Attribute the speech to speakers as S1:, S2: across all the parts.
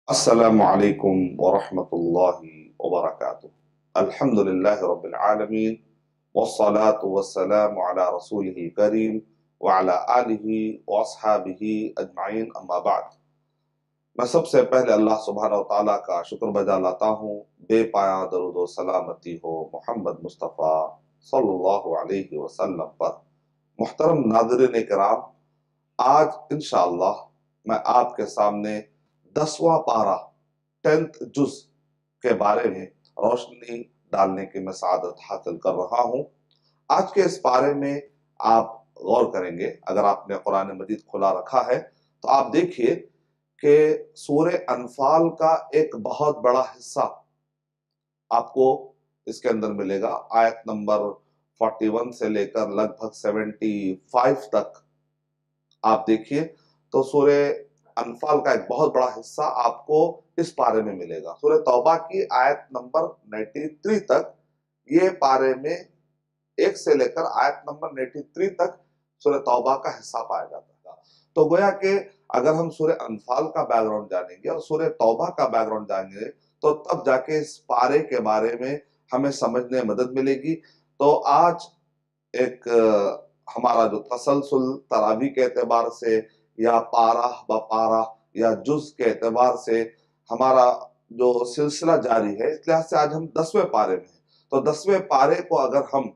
S1: السلام علیکم ورحمۃ اللہ وبرکاتہ۔ الحمد للہ رب العالمین والصلاة والسلام علی رسولہ کریم وعلی آلہ واصحابہ اجمعین، اما بعد۔ میں سب سے پہلے اللہ سبحانہ و تعالیٰ کا شکر بجا لاتا ہوں، بے پایہ درود و سلامتی ہو محمد مصطفیٰ صلی اللہ علیہ وسلم پر۔ محترم ناظرین کرام، آج انشاءاللہ میں آپ کے سامنے 10واں پارہ 10th جز کے بارے میں روشنی ڈالنے کی میں سعادت حاصل کر رہا ہوں۔ آج کے اس پارے میں آپ غور کریں گے، اگر آپ نے قرآن مجید کھلا رکھا ہے تو آپ دیکھیے کہ سورہ انفال کا ایک بہت بڑا حصہ آپ کو اس کے اندر ملے گا۔ آیت نمبر 41 سے لے کر لگ بھگ 75 تک آپ دیکھیے تو سورہ انفال کا ایک بہت بڑا حصہ آپ کو اس پارے میں ملے گا۔ سورہ توبہ کی آیت نمبر 93 تک، یہ پارے میں 1 سے لے کر آیت نمبر 93 تک سورہ توبہ کا حصہ پایا جاتا ہے۔ تو گویا کہ اگر ہم سورہ انفال کا بیک گراؤنڈ جانیں گے اور سورہ توبہ کا بیک گراؤنڈ جانیں گے تو تب جا کے اس پارے کے بارے میں ہمیں سمجھنے مدد ملے گی۔ تو آج ایک ہمارا جو تسلسل تراویح کے اعتبار سے یا پارہ بپارہ یا جز کے اعتبار سے ہمارا جو سلسلہ جاری ہے، اس لحاظ سے آج ہم 10ویں پارے میں ہیں۔ تو 10ویں پارے کو اگر ہم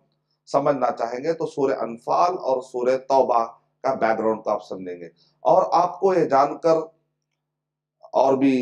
S1: سمجھنا چاہیں گے تو سورہ انفال اور سورہ توبہ کا بیک گراؤنڈ کو آپ سمجھیں گے، اور آپ کو یہ جان کر اور بھی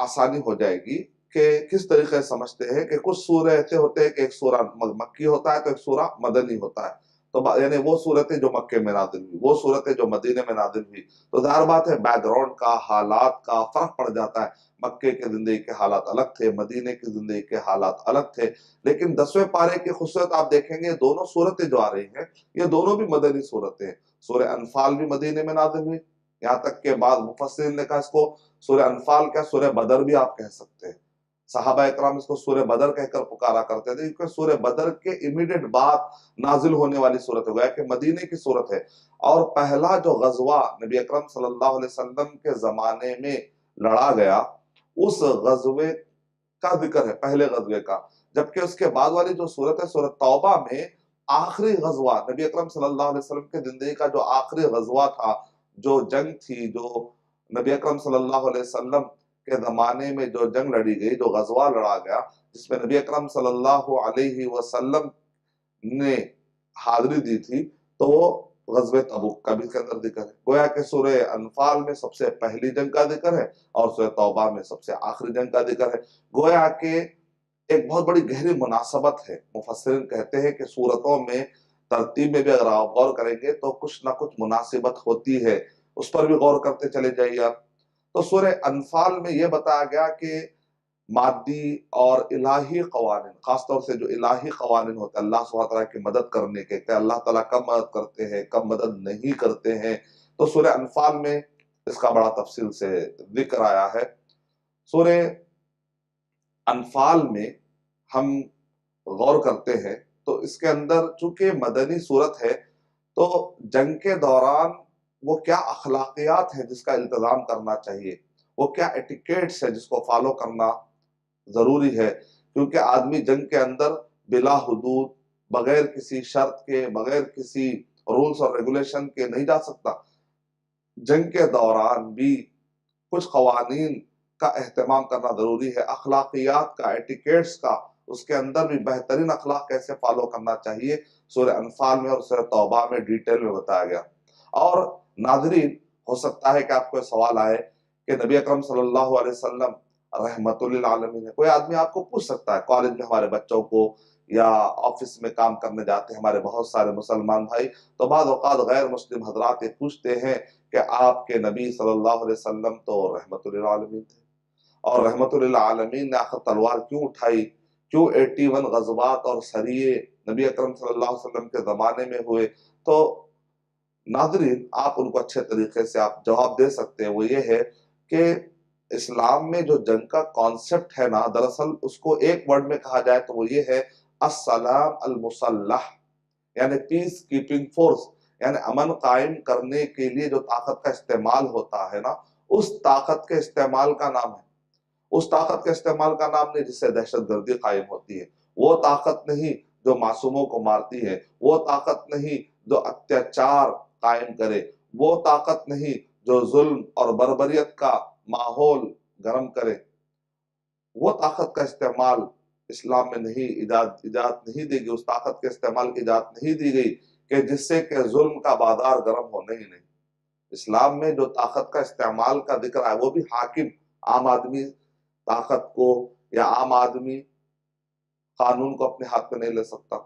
S1: آسانی ہو جائے گی کہ کس طریقے سے سمجھتے ہیں کہ کچھ سورہ ایسے ہوتے ہیں کہ ایک سورہ مکی ہوتا ہے تو ایک سورہ مدنی ہوتا ہے۔ تو یعنی وہ صورتیں جو مکے میں نازل ہوئی، وہ صورتیں جو مدینے میں نازل ہوئی، تو ظاہر بات ہے بیک گراؤنڈ کا، حالات کا فرق پڑ جاتا ہے۔ مکے کے زندگی کے حالات الگ تھے، مدینے کی زندگی کے حالات الگ تھے، لیکن 10ویں پارے کی خصوصیت آپ دیکھیں گے، دونوں صورتیں جو آ رہی ہیں یہ دونوں بھی مدنی صورتیں ہیں۔ سورہ انفال بھی مدینے میں نازل ہوئی، یہاں تک کہ بعض مفسرین نے کہا اس کو سورہ انفال کیا سورہ بدر بھی آپ کہہ سکتے ہیں۔ صحابہ اکرام اس کو سورہ بدر کہہ کر پکارا کرتے تھے، کیونکہ سورہ بدر کے امیڈیٹ بعد نازل ہونے والی صورت ہو گیا کہ مدینے کی صورت ہے۔ اور پہلا جو غزوہ نبی اکرم صلی اللہ علیہ وسلم کے زمانے میں لڑا گیا، اس غزوے کا ذکر ہے، پہلے غزوے کا۔ جبکہ اس کے بعد والی جو صورت ہے سورہ توبہ میں آخری غزوہ، نبی اکرم صلی اللہ علیہ وسلم کے زندگی کا جو آخری غزوہ تھا، جو جنگ تھی، جو نبی اکرم صلی اللہ علیہ وسلم کے زمانے میں جو جنگ لڑی گئی، جو غزوہ لڑا گیا، جس میں نبی اکرم صلی اللہ علیہ وسلم نے حاضری دی تھی، تو وہ غزوہ تبوک کا بھی اس کے اندر ذکر ہے۔ گویا کہ سورہ انفال میں سب سے پہلی جنگ کا ذکر ہے اور سورہ توبہ میں سب سے آخری جنگ کا ذکر ہے۔ گویا کہ ایک بہت بڑی گہری مناسبت ہے۔ مفسرین کہتے ہیں کہ سورتوں میں ترتیب میں بھی اگر آپ غور کریں گے تو کچھ نہ کچھ مناسبت ہوتی ہے، اس پر بھی غور کرتے چلے جائیے آپ۔ تو سورہ انفال میں یہ بتایا گیا کہ مادی اور الہی قوانین، خاص طور سے جو الہی قوانین ہوتے ہیں اللہ سبحانہ تعالیٰ کی مدد کرنے کے، کہ اللہ تعالیٰ کب مدد کرتے ہیں کب مدد نہیں کرتے ہیں، تو سورہ انفال میں اس کا بڑا تفصیل سے ذکر آیا ہے۔ سورہ انفال میں ہم غور کرتے ہیں تو اس کے اندر چونکہ مدنی صورت ہے تو جنگ کے دوران وہ کیا اخلاقیات ہیں جس کا التزام کرنا چاہیے، وہ کیا ایٹیکیٹس ہے جس کو فالو کرنا ضروری ہے، کیونکہ آدمی جنگ کے اندر بلا حدود، بغیر کسی شرط کے، بغیر کسی رولز اور ریگولیشن کے نہیں جا سکتا۔ جنگ کے دوران بھی کچھ قوانین کا اہتمام کرنا ضروری ہے، اخلاقیات کا، ایٹیکیٹس کا، اس کے اندر بھی بہترین اخلاق کیسے فالو کرنا چاہیے، سورہ انفال میں اور سورہ توبہ میں ڈیٹیل میں بتایا گیا۔ اور ناظرین، ہو سکتا ہے کہ آپ کو سوال آئے کہ نبی اکرم صلی اللہ علیہ وسلم رحمت للعالمین ہے۔ کوئی آدمی آپ کو پوچھ سکتا ہے، کالج میں ہمارے بچوں کو یا آفس میں کام کرنے جاتے ہیں ہمارے بہت سارے مسلمان بھائی، تو بعض اوقات غیر مسلم حضرات یہ پوچھتے ہیں کہ آپ کے نبی صلی اللہ علیہ وسلم تو رحمت للعالمین تھے، اور رحمت للعالمین نے آخر تلوار کیوں اٹھائی، کیوں 81 غزوات اور سریے نبی اکرم صلی اللہ علیہ وسلم کے زمانے میں ہوئے؟ تو ناظرین، آپ ان کو اچھے طریقے سے آپ جواب دے سکتے ہیں۔ وہ یہ ہے کہ اسلام میں جو جنگ کا کانسیپٹ ہے نا، دراصل اس کو ایک ورڈ میں کہا جائے تو وہ یہ ہے السلام المسلح، یعنی پیس کیپنگ فورس، یعنی امن قائم کرنے کے لیے جو طاقت کا استعمال ہوتا ہے نا، اس طاقت کے استعمال کا نام ہے۔ اس طاقت کا استعمال کا نام نہیں جس سے دہشت گردی قائم ہوتی ہے، وہ طاقت نہیں جو معصوموں کو مارتی ہے، وہ طاقت نہیں جو اتیاچار قائم کرے، وہ طاقت نہیں جو ظلم اور بربریت کا ماحول گرم کرے، وہ طاقت کا استعمال اسلام میں نہیں ایجاد نہیں دی گئی، اس طاقت کے استعمال کی اجازت نہیں دی گئی کہ جس سے کہ ظلم کا بازار گرم ہو، نہیں۔ اسلام میں جو طاقت کا استعمال کا ذکر ہے وہ بھی حاکم، عام آدمی طاقت کو یا عام آدمی قانون کو اپنے ہاتھ میں نہیں لے سکتا۔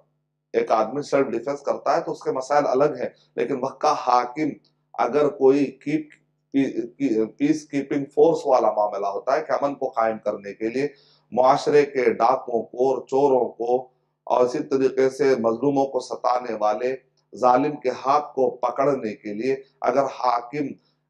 S1: ایک آدمی سیلف ڈیفenس کرتا ہے تو اس کے مسائل الگ ہیں، لیکن وقت کا حاکم اگر کوئی پیس کیپنگ فورس والا معاملہ ہوتا ہے کہ امن کو قائم کرنے کے لیے معاشرے کے ڈاکوں کو اور چوروں کو اور اسی طریقے سے مظلوموں کو ستانے والے ظالم کے ہاتھ کو پکڑنے کے لیے اگر حاکم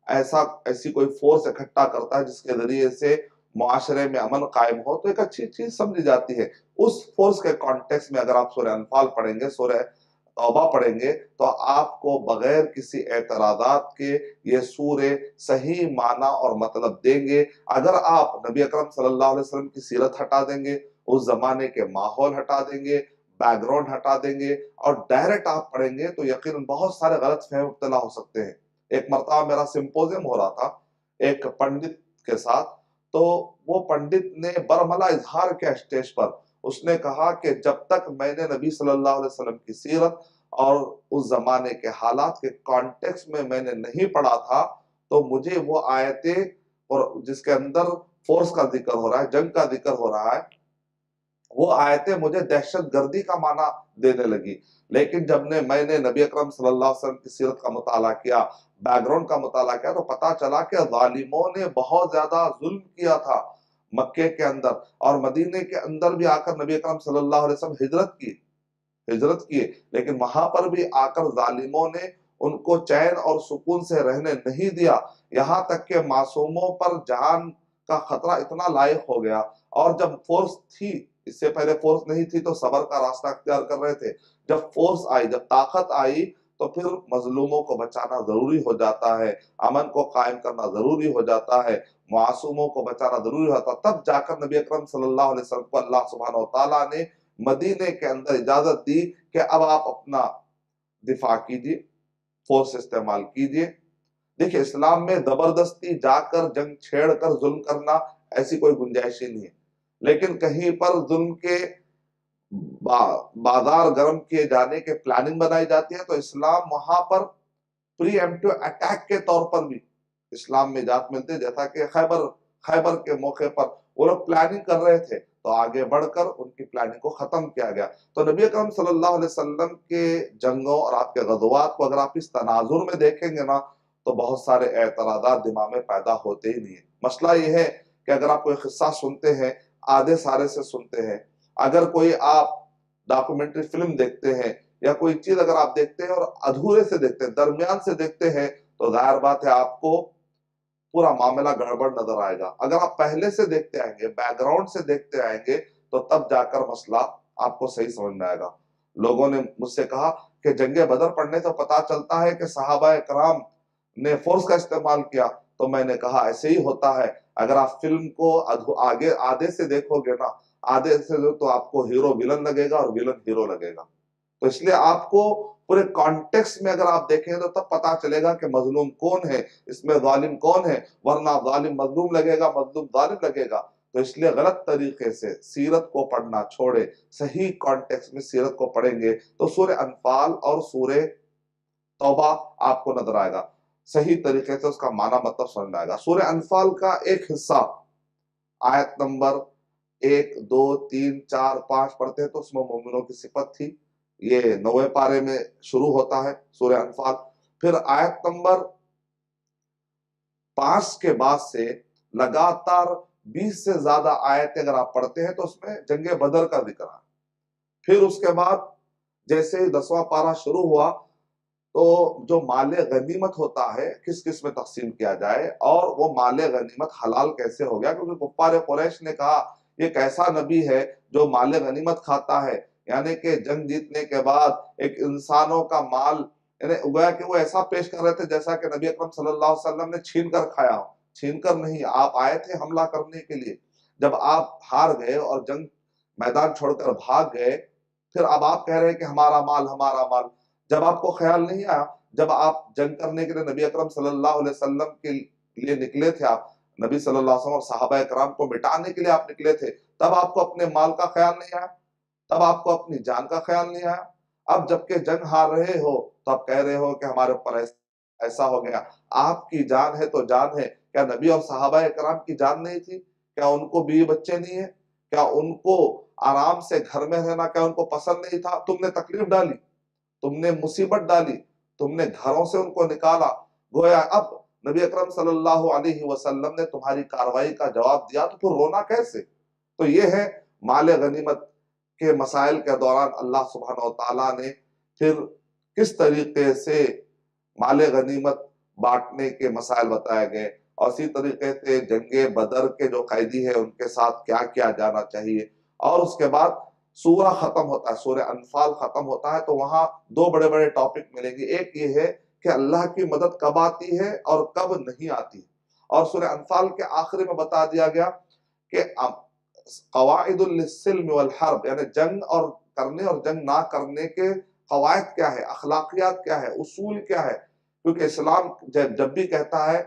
S1: ایسی کوئی فورس اکٹھا کرتا ہے جس کے ذریعے سے معاشرے میں امن قائم ہو تو ایک اچھی چیز سمجھی جاتی ہے۔ اس فورس کے کانٹیکس میں اگر آپ سورہ انفال پڑھیں گے، سورہ توبہ پڑھیں گے تو آپ کو بغیر کسی اعتراضات کے یہ سورے صحیح معنی اور مطلب دیں گے۔ اگر آپ نبی اکرم صلی اللہ علیہ وسلم کی سیرت ہٹا دیں گے، اس زمانے کے ماحول ہٹا دیں گے، بیک گراؤنڈ ہٹا دیں گے اور ڈائریکٹ آپ پڑھیں گے تو یقیناً بہت سارے غلط فہم مبتلا ہو سکتے ہیں۔ ایک مرتبہ میرا سمپوزیم ہو رہا تھا ایک پنڈت کے ساتھ، تو وہ پنڈت نے برملا اظہار کیا اسٹیج پر، اس نے کہا کہ جب تک میں نے نبی صلی اللہ علیہ وسلم کی سیرت اور اس زمانے کے حالات کے کانٹیکس میں نے نہیں پڑھا تھا تو مجھے وہ آیتیں اور جس کے اندر فورس کا ذکر ہو رہا ہے، جنگ کا ذکر ہو رہا ہے، وہ آیتیں مجھے دہشت گردی کا معنی دینے لگی۔ لیکن جب میں نے نبی اکرم صلی اللہ علیہ وسلم کی سیرت کا مطالعہ کیا، بیک گراؤنڈ کا مطالعہ کیا، تو پتا چلا کہ ظالموں نے بہت زیادہ ظلم کیا تھا مکے کے اندر، اور مدینے کے اندر بھی آ کر نبی اکرم صلی اللہ علیہ وسلم ہجرت کیے، لیکن وہاں پر بھی آ کر ظالموں نے ان کو چین اور سکون سے رہنے نہیں دیا، یہاں تک کہ معصوموں پر جان کا خطرہ اتنا لائق ہو گیا۔ اور جب فورس تھی، اس سے پہلے فورس نہیں تھی تو صبر کا راستہ اختیار کر رہے تھے، جب فورس آئی، جب طاقت آئی تو پھر مظلوموں کو بچانا ضروری ہو جاتا ہے، امن کو قائم کرنا ضروری ہو جاتا ہے، معصوموں کو بچانا ضروری ہوتا، تب جا کر نبی اکرم صلی اللہ علیہ وسلم کو اللہ سبحانہ وتعالی نے مدینے کے اندر اجازت دی کہ اب آپ اپنا دفاع کیجیے، فورس استعمال کیجیے۔ دیکھیں اسلام میں زبردستی جا کر جنگ چھیڑ کر ظلم کرنا ایسی کوئی گنجائش ہی نہیں ہے، لیکن کہیں پر ظلم کے بازار گرم کیے جانے کے پلاننگ بنائی جاتی ہے تو اسلام وہاں پر پری ایمپٹیو اٹیک کے طور پر بھی اسلام میں اجازت ملتے ہیں، جیسا کہ خیبر کے موقع پر وہ لوگ پلاننگ کر رہے تھے تو آگے بڑھ کر ان کی پلاننگ کو ختم کیا گیا۔ تو نبی اکرم صلی اللہ علیہ وسلم کے جنگوں اور آپ کے غزوات کو اگر آپ اس تناظر میں دیکھیں گے نا تو بہت سارے اعتراضات دماغ میں پیدا ہوتے ہی نہیں ہیں۔ مسئلہ یہ ہے کہ اگر آپ کوئی قصہ سنتے ہیں، آدھے سارے سے سنتے ہیں، اگر کوئی آپ ڈاکومنٹری فلم دیکھتے ہیں یا کوئی چیز اگر آپ دیکھتے ہیں اور ادھورے سے دیکھتے ہیں، درمیان سے دیکھتے ہیں، تو ظاہر بات ہے آپ کو پورا معاملہ گڑبڑ نظر آئے گا۔ اگر آپ پہلے سے دیکھتے آئیں گے، بیک گراؤنڈ سے دیکھتے آئیں گے تو تب جا کر مسئلہ آپ کو صحیح سمجھ میں آئے گا۔ لوگوں نے مجھ سے کہا کہ جنگ بدر پڑھنے سے پتا چلتا ہے کہ صحابہ کرام نے فورس کا استعمال کیا، تو میں نے کہا ایسے ہی ہوتا ہے۔ اگر آپ فلم کو آگے آدھے سے دیکھو گے نا، آدھے سے تو آپ کو ہیرو ویلن لگے گا اور ویلن ہیرو لگے گا۔ تو اس لیے آپ کو پورے کانٹیکس میں اگر آپ دیکھیں تو تب پتا چلے گا کہ مظلوم کون ہے، اس میں ظالم کون ہے، ورنہ ظالم مظلوم لگے گا، مظلوم ظالم لگے گا۔ تو اس لیے غلط طریقے سے سیرت کو پڑھنا چھوڑے، صحیح کانٹیکس میں سیرت کو پڑھیں گے تو سورہ انفال اور سورہ توبہ آپ کو نظر آئے گا، صحیح طریقے سے اس کا معنی مطلب سمجھ میں آئے گا۔ سورہ انفال کا ایک حصہ آیت نمبر 1 2 3 4 5 پڑھتے ہیں تو اس میں مومنوں کی صفت تھی، یہ 9ویں پارے میں شروع ہوتا ہے سورہ انفال۔ پھر آیت نمبر 5 کے بعد سے لگاتار 20 سے زیادہ آیتیں اگر آپ پڑھتے ہیں تو اس میں جنگ بدر کا ذکر ہے۔ پھر اس کے بعد جیسے 10واں پارہ شروع ہوا تو جو مال غنیمت ہوتا ہے کس کس میں تقسیم کیا جائے اور وہ مال غنیمت حلال کیسے ہو گیا، کیونکہ کفار قریش نے کہا یہ کیسا نبی ہے جو مال غنیمت کھاتا ہے، یعنی کہ جنگ جیتنے کے بعد ایک انسانوں کا مال، یعنی گویا کہ وہ ایسا پیش کر رہے تھے جیسا کہ نبی اکرم صلی اللہ علیہ وسلم نے چھین کر کھایا ہو۔ چھین کر نہیں، آپ آئے تھے حملہ کرنے کے لیے، جب آپ ہار گئے اور جنگ میدان چھوڑ کر بھاگ گئے، پھر اب آپ کہہ رہے ہیں کہ ہمارا مال ہمارا مال. جب آپ کو خیال نہیں آیا، جب آپ جنگ کرنے کے لیے نبی اکرم صلی اللہ علیہ وسلم کے لیے نکلے تھے، آپ نبی صلی اللہ علیہ وسلم اور صحابہ کرام کو مٹانے کے لیے آپ نکلے تھے، تب آپ کو اپنے مال کا خیال نہیں آیا، تب آپ کو اپنی جان کا خیال نہیں آیا. اب جبکہ جنگ ہار رہے ہو تو آپ کہہ رہے ہو کہ ہمارے اوپر ایسا ہو گیا. آپ کی جان ہے تو جان ہے، کیا نبی اور صحابہ کرام کی جان نہیں تھی؟ کیا ان کو بیوی بچے نہیں ہیں؟ کیا ان کو آرام سے گھر میں رہنا کیا ان کو پسند نہیں تھا؟ تم نے تکلیف ڈالی، تم نے مصیبت ڈالی، تم نے گھروں سے ان کو نکالا. گویا اب نبی اکرم صلی اللہ علیہ وسلم نے تمہاری کاروائی کا جواب دیا، تو پھر رونا کیسے؟ تو یہ ہے مال غنیمت کے مسائل کے دوران اللہ سبحانہ و تعالیٰ نے پھر کس طریقے سے مال غنیمت بانٹنے کے مسائل بتائے گئے، اور اسی طریقے سے جنگ بدر کے جو قیدی ہیں ان کے ساتھ کیا کیا جانا چاہیے. اور اس کے بعد سورہ ختم ہوتا ہے، سورہ انفال ختم ہوتا ہے، تو وہاں دو بڑے بڑے ٹاپک ملیں گے. ایک یہ ہے کہ اللہ کی مدد کب آتی ہے اور کب نہیں آتی، اور سورہ انفال کے آخری میں بتا دیا گیا کہ قواعد للسلم والحرب، یعنی جنگ اور کرنے اور جنگ نہ کرنے کے قواعد کیا ہے، اخلاقیات کیا ہے، اصول کیا ہے. کیونکہ اسلام جب بھی کہتا ہے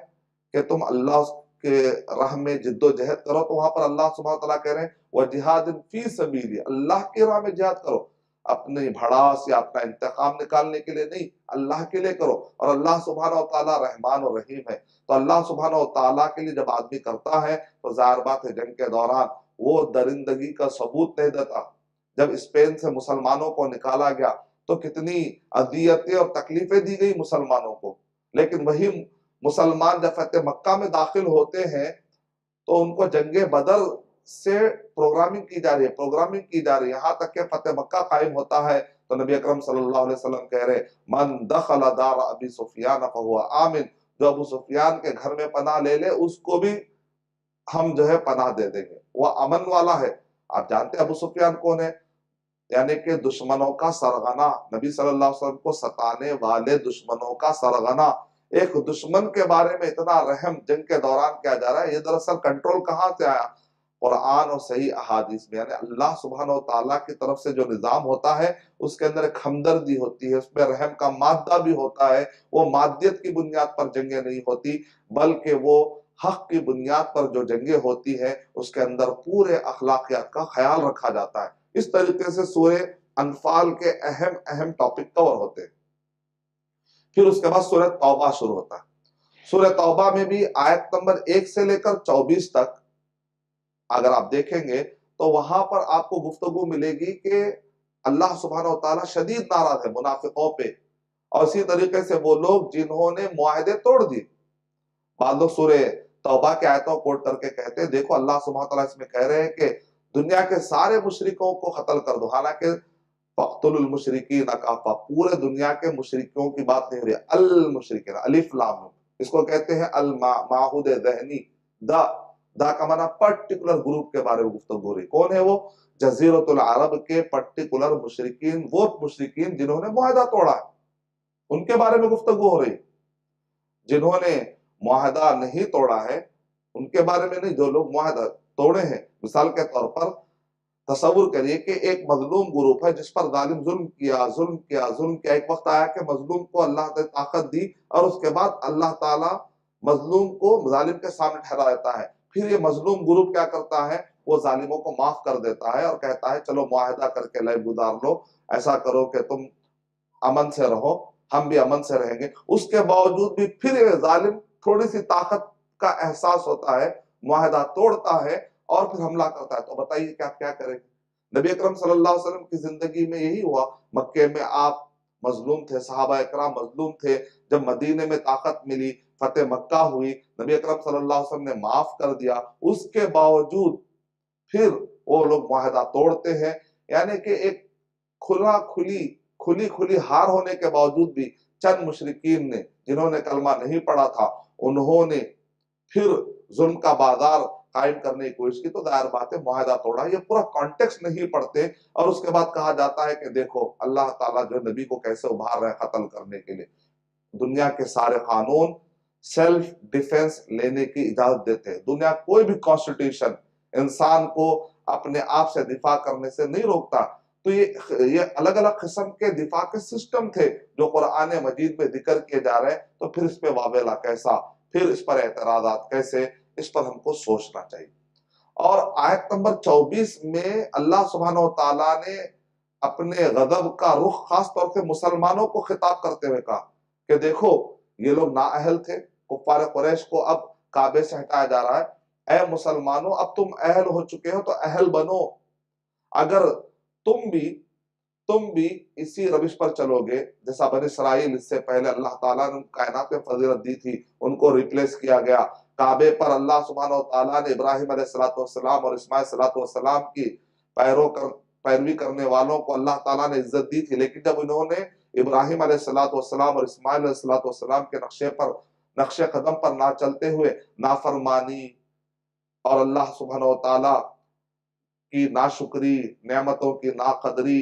S1: کہ تم اللہ کے راہ میں جد و جہد کرو، تو وہاں پر اللہ سبحانہ تعالیٰ کہہ رہے ہیں وَجِهَادٍ فِي سَبِيلِ، اللہ کے راہ میں جہاد کرو، اپنی بھڑاس یا اپنا انتقام نکالنے کے لیے نہیں، اللہ کے لیے کرو. اور اللہ سبحانہ تعالیٰ رحمان و رحیم ہے، تو اللہ سبحانہ تعالیٰ کے لیے جب آدمی کرتا ہے تو ظاہر بات ہے جنگ کے دوران وہ درندگی کا ثبوت نہیں دیتا. جب اسپین سے مسلمانوں کو نکالا گیا تو کتنی اذیتیں اور تکلیفیں دی گئی مسلمانوں کو، لیکن وہی مسلمان جب فتح مکہ میں داخل ہوتے ہیں تو ان کو جنگ بدر سے پروگرامنگ کی جا رہی ہے، یہاں تک کہ فتح مکہ قائم ہوتا ہے تو نبی اکرم صلی اللہ علیہ وسلم کہہ رہے من دخل دار ابی سفیان فہو آمن، جو ابو سفیان کے گھر میں پناہ لے لے اس کو بھی ہم جو ہے پناہ دے دیں گے، وہ امن والا ہے. آپ جانتے ہیں ابو سفیان کون ہے؟ یعنی کہ دشمنوں کا سرغنہ، نبی صلی اللہ علیہ وسلم کو ستانے والے دشمنوں کا سرغنہ. ایک دشمن کے بارے میں اتنا رحم جنگ کے دوران کیا جا رہا ہے، یہ دراصل کنٹرول کہاں سے آیا؟ قرآن اور صحیح احادیث میں. یعنی اللہ سبحانہ و تعالیٰ کی طرف سے جو نظام ہوتا ہے اس کے اندر ایک ہمدردی ہوتی ہے، اس میں رحم کا مادہ بھی ہوتا ہے. وہ مادیت کی بنیاد پر جنگیں نہیں ہوتی، بلکہ وہ حق کی بنیاد پر جو جنگیں ہوتی ہیں اس کے اندر پورے اخلاقیات کا خیال رکھا جاتا ہے. اس طریقے سے سورہ انفال کے اہم اہم ٹاپک کور ہوتے ہیں. پھر اس کے بعد سورہ توبہ شروع ہوتا ہے. سورہ توبہ میں بھی آیت نمبر 1 سے لے کر 24 تک اگر آپ دیکھیں گے تو وہاں پر آپ کو گفتگو ملے گی کہ اللہ سبحانہ و تعالیٰ شدید ناراض ہے منافقوں پہ، اور اسی طریقے سے وہ لوگ جنہوں نے معاہدے توڑ دیے. بعض لوگ سورہ توبہ کے آیتوں کو کوٹ کر کے کہتے ہیں دیکھو اللہ سبحانہ تعالیٰ اس میں کہہ رہے ہیں کہ دنیا کے سارے مشرکوں کو قتل کر دو، حالانکہ فَقْتُلُ الْمُشْرِكِينَ کافہ، پورے دنیا کے مشرکوں کی بات نہیں ہو رہی ہے، المشرکین الف لام، اس کو کہتے ہیں المعہود ذہنی. دا کا معنی پرٹیکولر گروپ کے بارے میں گفتگو ہو رہی. کون ہے وہ؟ جزیرۃ العرب کے پرٹیکولر مشرکین، وہ مشرکین جنہوں نے معاہدہ توڑا ہے ان کے بارے میں گفتگو ہو رہی. جنہوں نے معاہدہ نہیں توڑا ہے ان کے بارے میں نہیں، جو لوگ معاہدہ توڑے ہیں. مثال کے طور پر تصور کریے کہ ایک مظلوم گروپ ہے جس پر ظالم ظلم کیا. ایک وقت آیا کہ مظلوم کو اللہ نے طاقت دی اور اس کے بعد اللہ تعالیٰ مظلوم کو ظالم کے سامنے ٹھہرا دیتا ہے. پھر یہ مظلوم گروپ کیا کرتا ہے؟ وہ ظالموں کو معاف کر دیتا ہے اور کہتا ہے چلو معاہدہ کر کے لے گزار لو، ایسا کرو کہ تم امن سے رہو، ہم بھی امن سے رہیں گے. اس کے باوجود بھی پھر یہ ظالم تھوڑی سی طاقت کا احساس ہوتا ہے، معاہدہ توڑتا ہے اور پھر حملہ کرتا ہے. تو بتائیے کہ آپ کیا کریں گے؟ نبی اکرم صلی اللہ علیہ وسلم کی زندگی میں یہی ہوا. مکے میں آپ مظلوم تھے، صحابہ اکرام مظلوم تھے. جب مدینے میں طاقت ملی، فتح مکہ ہوئی، نبی اکرم صلی اللہ علیہ وسلم نے معاف کر دیا. اس کے باوجود پھر وہ لوگ معاہدہ توڑتے ہیں. یعنی کہ ایک کھلی ہار ہونے کے باوجود بھی چند مشرکین نے جنہوں نے کلمہ نہیں پڑھا تھا انہوں نے پھر ظلم کا بازار قائم کرنے کی کوشش کی. تو ظاہر بات ہے معاہدہ توڑا. یہ پورا کانٹیکس نہیں پڑھتے اور اس کے بعد کہا جاتا ہے کہ دیکھو اللہ تعالیٰ جو نبی کو کیسے ابھار رہے ہیں قتل کرنے کے لیے. دنیا کے سارے قانون سیلف ڈیفense لینے کی اجازت دیتے ہیں. دنیا کوئی بھی کانسٹیٹیوشن انسان کو اپنے آپ سے دفاع کرنے سے نہیں روکتا۔ تو یہ الگ الگ قسم کے دفاع کے سسٹم تھے جو قرآن مجید میں ذکر کیے جا رہے ہیں، تو پھر اس پہ واویلا کیسا، پھر اس پر اعتراضات کیسے، اس پر ہم کو سوچنا چاہیے۔ اور آیت نمبر 24 میں اللہ سبحانہ و تعالیٰ نے اپنے غضب کا رخ خاص طور سے مسلمانوں کو خطاب کرتے ہوئے کہا کہ دیکھو یہ لوگ نااہل تھے، کفار قریش کو اب کعبے سے ہٹایا جا رہا ہے، اے مسلمانوں اب تم اہل ہو چکے ہو تو اہل بنو۔ اگر تم بھی اسی روش پر چلو گے جیسا بنی اسرائیل اس سے پہلے اللہ تعالیٰ نے کائنات میں فضیلت دی تھی، ان کو ریپلیس کیا گیا، کعبے پر اللہ سبحانہ و تعالیٰ نے ابراہیم علیہ السلام اور اسماعیل علیہ السلام کی پیروی کرنے والوں کو اللہ تعالیٰ نے عزت دی تھی، لیکن جب انہوں نے ابراہیم علیہ السلام اور اسماعیل علیہ السلام کے نقش قدم پر نہ چلتے ہوئے نافرمانی اور اللہ سبحانہ و تعالیٰ کی ناشکری، نعمتوں کی ناقدری،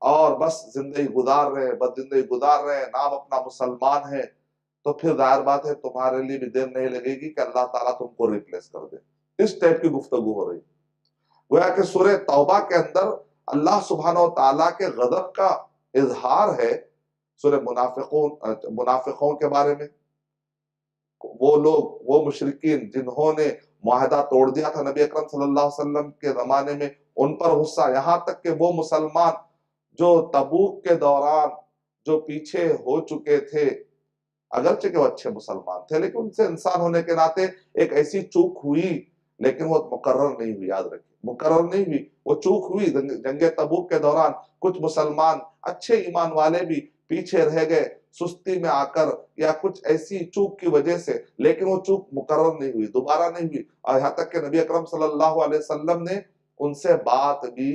S1: اور بس زندگی گزار رہے بس زندگی گزار رہے ہیں، نام اپنا مسلمان ہے، تو پھر ظاہر بات ہے تمہارے لیے بھی دیر نہیں لگے گی کہ اللہ تعالیٰ تم کو ریپلیس کر دے۔ اس ٹائپ کی گفتگو ہو رہی گویا کہ سورہ توبہ کے اندر اللہ سبحانہ و تعالیٰ کے غضب کا اظہار ہے۔ سورہ منافقوں کے بارے میں، وہ لوگ، وہ مشرکین جنہوں نے معاہدہ توڑ دیا تھا نبی اکرم صلی اللہ علیہ وسلم کے زمانے میں، ان پر غصہ، یہاں تک کہ وہ مسلمان جو تبوک کے دوران جو پیچھے ہو چکے تھے، اگرچہ کہ وہ اچھے مسلمان تھے لیکن ان سے انسان ہونے کے ناطے ایک ایسی چوک ہوئی، لیکن وہ مقرر نہیں ہوئی، یاد رکھیں مقرر نہیں ہوئی، وہ چوک ہوئی جنگ تبوک کے دوران۔ کچھ مسلمان اچھے ایمان والے بھی پیچھے رہ گئے سستی میں آ کر یا کچھ ایسی چوک کی وجہ سے، لیکن وہ چوک مقرر نہیں ہوئی، دوبارہ نہیں ہوئی، اور یہاں تک کہ نبی اکرم صلی اللہ علیہ وسلم نے ان سے بات بھی،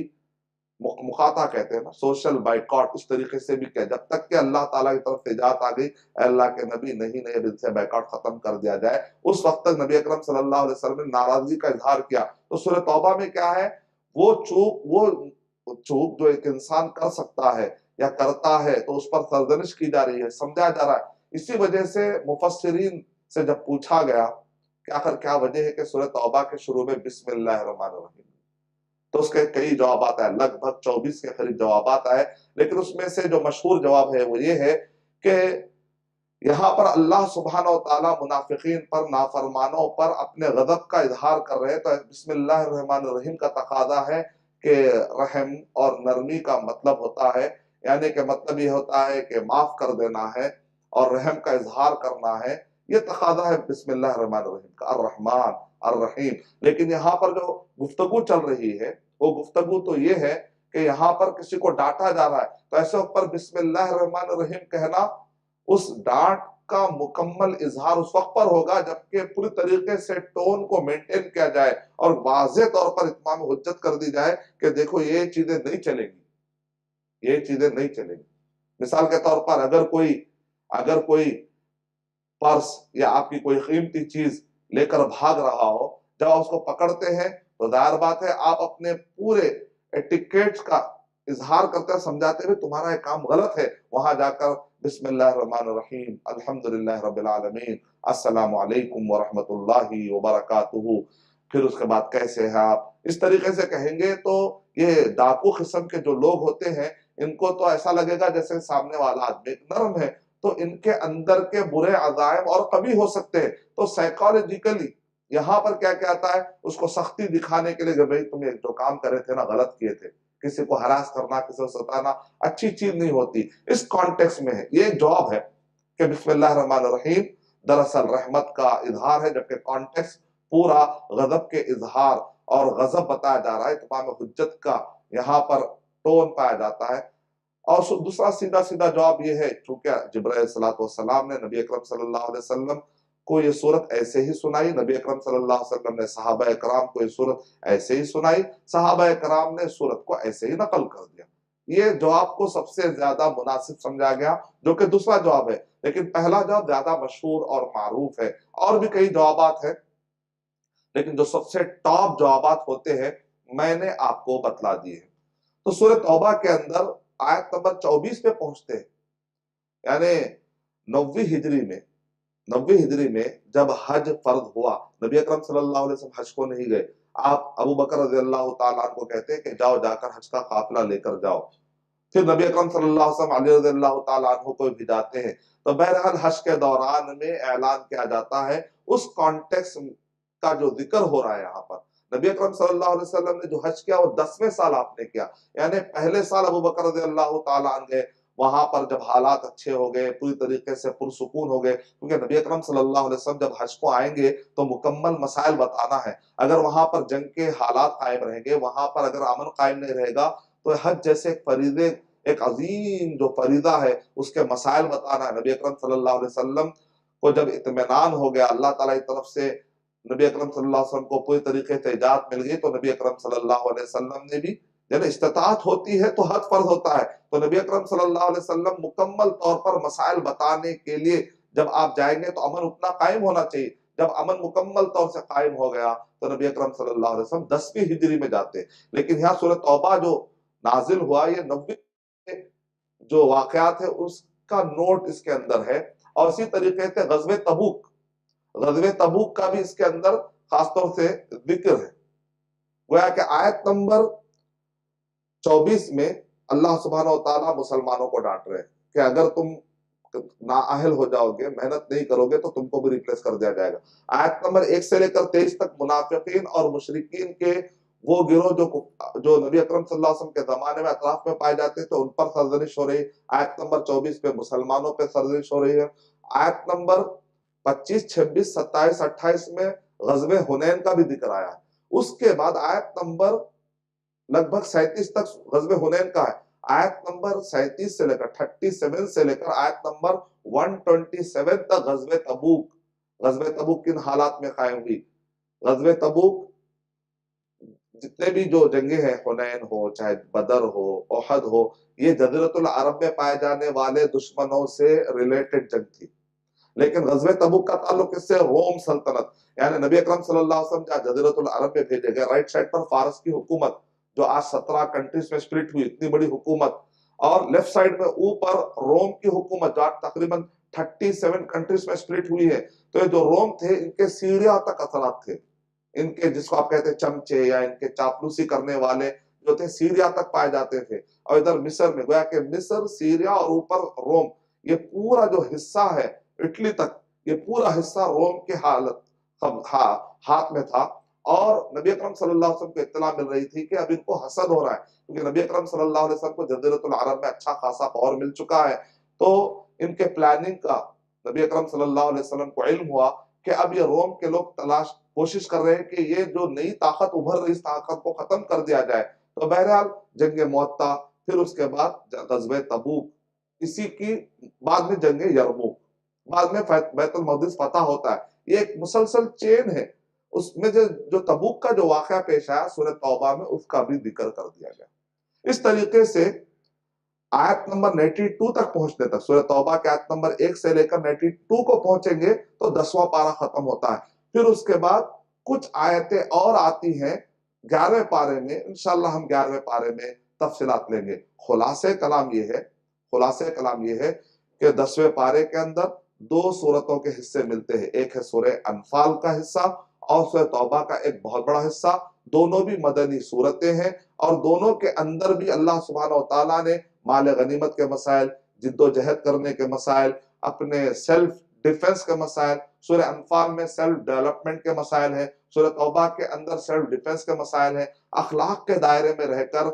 S1: مخاطہ کہتے ہیں نا، سوشل بائیکاٹ، اس طریقے سے بھی کیا، جب تک کہ اللہ تعالیٰ کی طرف سے اجازت آ گئی اے اللہ کے نبی نہیں اب ان سے بائیکاٹ ختم کر دیا جائے، اس وقت تک نبی اکرم صلی اللہ علیہ وسلم نے ناراضگی کا اظہار کیا۔ تو سورہ توبہ میں کیا ہے، وہ چوک جو ایک انسان کر سکتا ہے یا کرتا ہے تو اس پر سرزنش کی جا رہی ہے، سمجھا جا رہا ہے۔ اسی وجہ سے مفسرین سے جب پوچھا گیا کہ آخر کیا وجہ ہے کہ سورہ توبہ کے شروع میں بسم اللہ الرحمن الرحیم، تو اس کے کئی جوابات آئے، لگ بھگ 24 کے قریب جوابات آئے، لیکن اس میں سے جو مشہور جواب ہے وہ یہ ہے کہ یہاں پر اللہ سبحانہ و تعالیٰ منافقین پر، نافرمانوں پر اپنے غضب کا اظہار کر رہے ہیں، تو بسم اللہ الرحمن الرحیم کا تقاضا ہے کہ رحم اور نرمی کا مطلب ہوتا ہے، یعنی کہ مطلب یہ ہوتا ہے کہ معاف کر دینا ہے اور رحم کا اظہار کرنا ہے، یہ تقاضا ہے بسم اللہ الرحمن الرحیم کا، الرحمن الرحیم۔ لیکن یہاں پر جو گفتگو چل رہی ہے وہ گفتگو تو یہ ہے کہ یہاں پر کسی کو ڈانٹا جا رہا ہے، تو ایسے وقت پر بسم اللہ الرحمن الرحیم کہنا، اس ڈانٹ کا مکمل اظہار اس وقت پر ہوگا جبکہ پوری طریقے سے ٹون کو مینٹین کیا جائے اور واضح طور پر اتمام حجت کر دی جائے کہ دیکھو یہ چیزیں نہیں چلیں گی، یہ چیزیں نہیں چلیں گی۔ مثال کے طور پر اگر کوئی پرس یا آپ کی کوئی قیمتی چیز لے کر بھاگ رہا ہو، جب آپ اس کو پکڑتے ہیں تو ظاہر بات ہے آپ اپنے پورے ایٹیکیٹس کا اظہار کرتے ہیں، سمجھاتے ہوئے تمہارا یہ کام غلط ہے، وہاں جا کر بسم اللہ الرحمن الرحیم، الحمدللہ رب العالمین، السلام علیکم ورحمۃ اللہ وبرکاتہ، پھر اس کے بعد کیسے ہیں آپ، اس طریقے سے کہیں گے تو یہ ڈاکو قسم کے جو لوگ ہوتے ہیں ان کو تو ایسا لگے گا جیسے سامنے والا آدمی نرم ہے، تو ان کے اندر کے برے عزائم اور قوی ہو سکتے ہیں۔ تو سائیکالوجیکلی یہاں پر کیا کہتا ہے، اس کو سختی دکھانے کے لیے کہ بھئی تم یہ جو کام کرے تھے نا غلط کیے تھے، کسی کو ہراس کرنا، کسی کو ستانا اچھی چیز نہیں ہوتی، اس کانٹیکس میں ہے۔ یہ ایک جواب ہے کہ بسم اللہ الرحمن الرحیم دراصل رحمت کا اظہار ہے، جبکہ کانٹیکس پورا غضب کے اظہار اور غضب بتایا جا رہا ہے، تمام حجت کا یہاں پر ٹون پایا جاتا ہے۔ اور دوسرا سیدھا جواب یہ ہے، چونکہ جبرائیل علیہ السلام نے نبی اکرم صلی اللہ علیہ وسلم کو یہ صورت ایسے ہی سنائی، نبی اکرم صلی اللہ علیہ وسلم نے صحابہ اکرام کو یہ صورت ایسے ہی سنائی، صحابہ اکرام نے صورت کو ایسے ہی نقل کر دیا۔ یہ جواب کو سب سے زیادہ مناسب سمجھا گیا، جو کہ دوسرا جواب ہے، لیکن پہلا جواب زیادہ مشہور اور معروف ہے۔ اور بھی کئی جوابات ہیں، لیکن جو سب سے ٹاپ جوابات ہوتے ہیں میں نے آپ کو بتلا دیے ہیں۔ تو سورہ توبہ کے اندر آیت نمبر 24 پہ پہنچتے ہیں، یعنی 90 ہجری میں جب حج فرض ہوا، نبی اکرم صلی اللہ علیہ وسلم حج کو نہیں گئے، آپ ابو بکر رضی اللہ تعالیٰ عنہ کو کہتے ہیں کہ جاؤ جا کر حج کا قافلہ لے کر جاؤ. پھر نبی اکرم صلی اللہ علیہ وسلم علی رضی اللہ تعالیٰ عنہ کو بھی جاتے ہیں. تو بہرحال حج کے دوران میں اعلان کیا جاتا ہے اس کانٹیکس کا جو ذکر ہو رہا ہے یہاں پر. نبی اکرم صلی اللہ علیہ وسلم نے جو حج کیا وہ 10ویں سال آپ نے کیا. یعنی پہلے سال ابو بکر رضی اللہ تعالیٰ عنہ گئے، وہاں پر جب حالات اچھے ہو گئے، پوری طریقے سے پرسکون ہو گئے، کیونکہ نبی اکرم صلی اللہ علیہ وسلم جب حج کو آئیں گے تو مکمل مسائل بتانا ہے. اگر وہاں پر جنگ کے حالات قائم رہیں گے، وہاں پر اگر امن قائم نہیں رہے گا، تو حج جیسے ایک فریضے، ایک عظیم جو فریضہ ہے اس کے مسائل بتانا ہے. نبی اکرم صلی اللہ علیہ وسلم کو جب اطمینان ہو گیا، اللہ تعالیٰ کی طرف سے نبی اکرم صلی اللہ علیہ وسلم کو پوری طریقے سے اجازت مل گئی، تو نبی اکرم صلی اللہ علیہ وسلم نے بھی، یعنی استطاعت ہوتی ہے تو حج فرض ہوتا ہے، تو نبی اکرم صلی اللہ علیہ وسلم مکمل طور پر مسائل بتانے کے لیے جب آپ جائیں گے تو امن اتنا قائم ہونا چاہیے. جب امن مکمل طور سے قائم ہو گیا تو نبی اکرم صلی اللہ علیہ وسلم 10ویں ہجری میں جاتے. لیکن یہاں سورۃ توبہ جو نازل ہوا، یہ 90 جو واقعات ہے اس کا نوٹ اس کے اندر ہے. اور اسی طریقے سے غزوہ تبوک، غزوہ تبوک کا بھی اس کے اندر خاص طور سے ذکر ہے. گویا کہ آیت نمبر 24 میں اللہ سبحانہ و تعالیٰ مسلمانوں کو ڈانٹ رہے ہیں کہ اگر تم نااہل ہو جاؤ گے، محنت نہیں کرو گے تو تم کو بھی ریپلیس کر دیا جائے گا. آیت نمبر 1 سے لے کر 23 تک منافقین اور مشرکین کے وہ گروہ جو نبی اکرم صلی اللہ علیہ وسلم کے زمانے میں اطراف میں پائے جاتے تھے ان پر سرزنش ہو رہی. آیت نمبر 24 پہ مسلمانوں پہ سرزنش ہو رہی ہے. آیت نمبر 25، 26، 27، 28 میں غزوہ حنین کا بھی ذکر آیا ہے. اس کے بعد آیت نمبر لگ بھگ 37 تک غزوہ حنین کا ہے. آیت نمبر 37 سے لے کر 37 سے لے کر آیت نمبر 127 تک غزوہ تبوک. غزوہ تبوک کن حالات میں قائم ہوئی؟ غزوہ تبوک جتنے بھی جو جنگیں ہیں، حنین ہو، چاہے بدر ہو، احد ہو، یہ جزیرۃ العرب میں پائے جانے والے دشمنوں سے ریلیٹڈ جنگ تھی. لیکن غزوہ تبوک کا تعلق اس سے روم سلطنت، یعنی نبی اکرم صلی اللہ علیہ وسلم جہاں جزیرۃ العرب میں بھیجے گئے، رائٹ سائڈ پر فارس کی حکومت جو آج 17 کنٹریز میں سپلٹ ہوئی، اتنی بڑی حکومت، اور لیفٹ سائڈ میں اوپر روم کی حکومت جو آج تقریباً 37 کنٹریز میں سپلٹ ہوئی ہے. تو یہ جو روم تھے ان کے سیریا تک اثرات تھے. ان کے جس کو آپ کہتے ہیں چمچے یا ان کے چاپلوسی کرنے والے جو تھے سیریا تک پائے جاتے تھے. اور ادھر مصر میں گویا کہ مصر، سیریا اور اوپر روم، یہ پورا جو حصہ ہے اٹلی تک، یہ پورا حصہ روم کے ہاتھ میں تھا. اور نبی اکرم صلی اللہ علیہ وسلم کو اطلاع مل رہی تھی کہ اب ان کو حسد ہو رہا ہے، کیونکہ نبی اکرم صلی اللہ علیہ وسلم کو جزیرۃ العرب میں اچھا خاصا پاور مل چکا ہے. تو ان کے پلاننگ کا نبی اکرم صلی اللہ علیہ وسلم کو علم ہوا کہ اب یہ روم کے لوگ کوشش کر رہے ہیں کہ یہ جو نئی طاقت ابھر رہی اس طاقت کو ختم کر دیا جائے. تو بہرحال جنگ معطا، پھر اس کے بعد غزوہ تبوک، اسی کی بعد میں جنگ یرموک، بعد میں بیت المقدس فتح ہوتا ہے. یہ ایک مسلسل چین ہے. اس میں جو تبوک کا جو واقعہ پیش آیا سورہ توبہ میں، اس کا بھی ذکر کر دیا گیا. اس طریقے سے آیت نمبر 92 تک پہنچنے تک، سورہ توبہ کے آیت نمبر 1 سے لے کر 92 کو پہنچیں گے تو 10واں پارہ ختم ہوتا ہے. پھر اس کے بعد کچھ آیتیں اور آتی ہیں 11ویں پارے میں. انشاءاللہ ہم 11ویں پارے میں تفصیلات لیں گے. خلاصہ کلام یہ ہے کہ 10ویں پارے کے اندر 2 سورتوں کے حصے ملتے ہیں. ایک ہے سورہ انفال کا حصہ اور سورہ توبہ کا ایک بہت بڑا حصہ. دونوں بھی مدنی سورتیں ہیں اور دونوں کے اندر بھی اللہ سبحانہ و تعالیٰ نے مال غنیمت کے مسائل، جد و جہد کرنے کے مسائل، اپنے سیلف ڈیفنس کے مسائل. سورہ انفال میں سیلف ڈیولپمنٹ کے مسائل ہیں، سورہ توبہ کے اندر سیلف ڈیفنس کے مسائل ہیں. اخلاق کے دائرے میں رہ کر،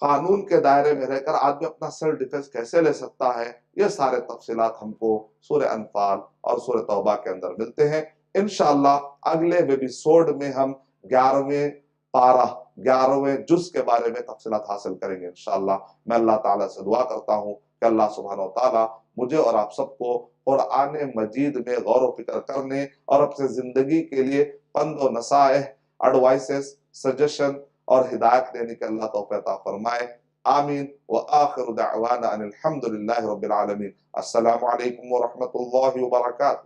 S1: قانون کے دائرے میں رہ کر آدمی اپنا سیلف ڈیفنس کیسے لے سکتا ہے، یہ سارے تفصیلات ہم کو سورہ انفال اور سورہ توبہ کے اندر ملتے ہیں. انشاءاللہ اگلے ویبیسوڈ میں ہم 11ویں پارہ، 11ویں جز کے بارے میں تفصیلات حاصل کریں گے انشاءاللہ. میں اللہ تعالیٰ سے دعا کرتا ہوں کہ اللہ سبحانہ و تعالیٰ مجھے اور آپ سب کو قرآن مجید میں غور و فکر کرنے اور اپنے زندگی کے لیے پند و نصائح، ایڈوائسز، سجیشن اور ہدایت دینے کے اللہ توفیق عطا فرمائے. آمین. وآخر دعوانا ان الحمد للہ رب العالمین. السلام علیکم ورحمۃ اللہ وبرکاتہ.